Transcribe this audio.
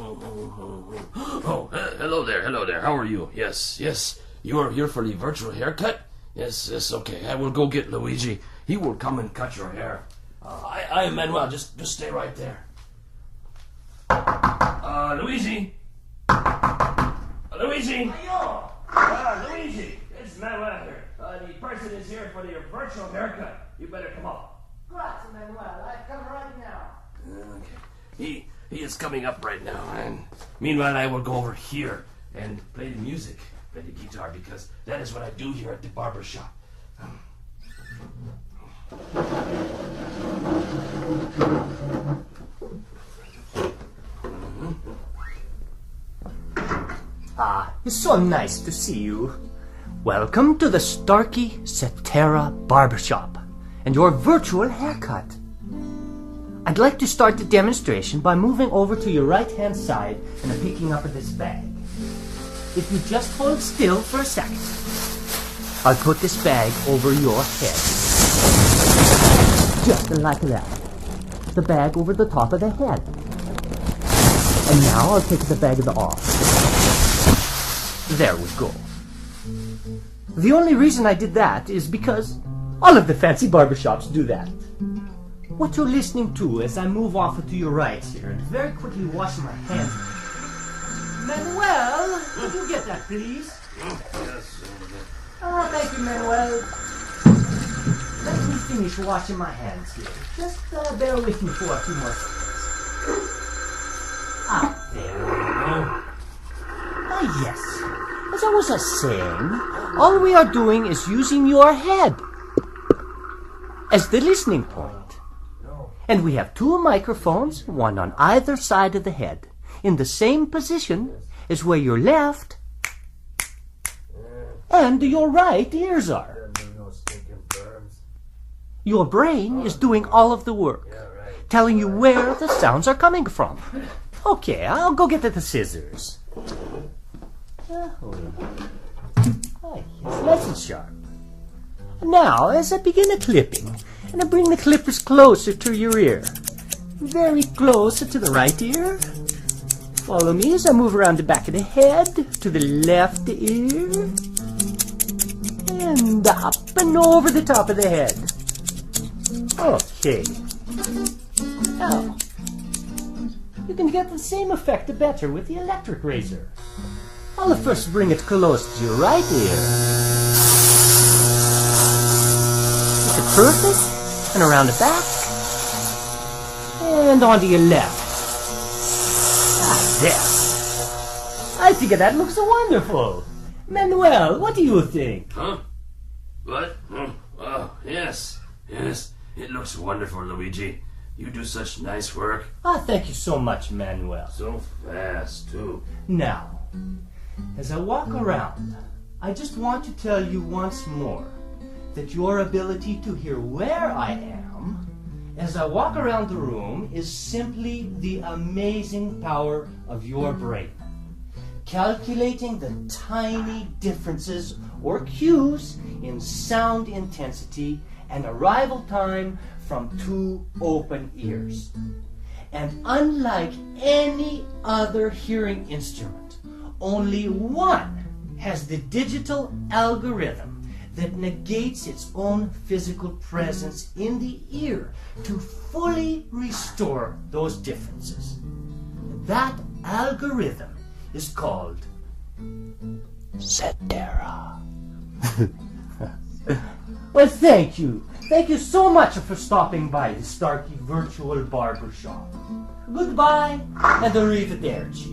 Oh, hello there. How are you? Yes. You are here for the virtual haircut? Yes, okay. I will go get Luigi. He will come and cut your hair. I am Manuel. Just stay right there. Luigi? Luigi? Luigi, it's Manuel here. The person is here for your virtual haircut. You better come up. Grazie, Manuel. I come right now. Okay. He is coming up right now, and meanwhile I will go over here and play the music, play the guitar, because that is what I do here at the barber shop. It's so nice to see you. Welcome to the Starkey Cetera Barbershop and your virtual haircut. I'd like to start the demonstration by moving over to your right-hand side and picking up this bag. If you just hold still for a second, I'll put this bag over your head. Just like that. The bag over the top of the head. And now I'll take the bag off. There we go. The only reason I did that is because all of the fancy barbershops do that. What you're listening to as I move off to your right here and very quickly wash my hands. Manuel, could you get that, please? Yes. Thank you, Manuel. Let me finish washing my hands here. Just bear with me for a few more seconds. There we go. Yes. As I was saying, all we are doing is using your head as the listening point. And we have two microphones, one on either side of the head, in the same position as where your left and your right ears are. Your brain is doing all of the work, telling you where the sounds are coming from. Okay, I'll go get the scissors. It's nice and sharp. Now, as I begin the clipping, and I bring the clippers closer to your ear, very close to the right ear. Follow me as I move around the back of the head to the left ear, and up and over the top of the head. Okay. Now, you can get the same effect better with the electric razor. I'll first bring it close to your right ear. Is it perfect? And around the back. And onto your left. There. I think that looks wonderful. Manuel, what do you think? Huh? What? Oh, yes. It looks wonderful, Luigi. You do such nice work. Thank you so much, Manuel. So fast, too. Now, as I walk around, I just want to tell you once more that your ability to hear where I am as I walk around the room is simply the amazing power of your brain. Calculating the tiny differences or cues in sound intensity and arrival time from two open ears. And unlike any other hearing instrument, only one has the digital algorithm that negates its own physical presence in the ear to fully restore those differences. That algorithm is called Cetera. Well, thank you. Thank you so much for stopping by the Starkey Virtual Barbershop. Goodbye and arrivederci.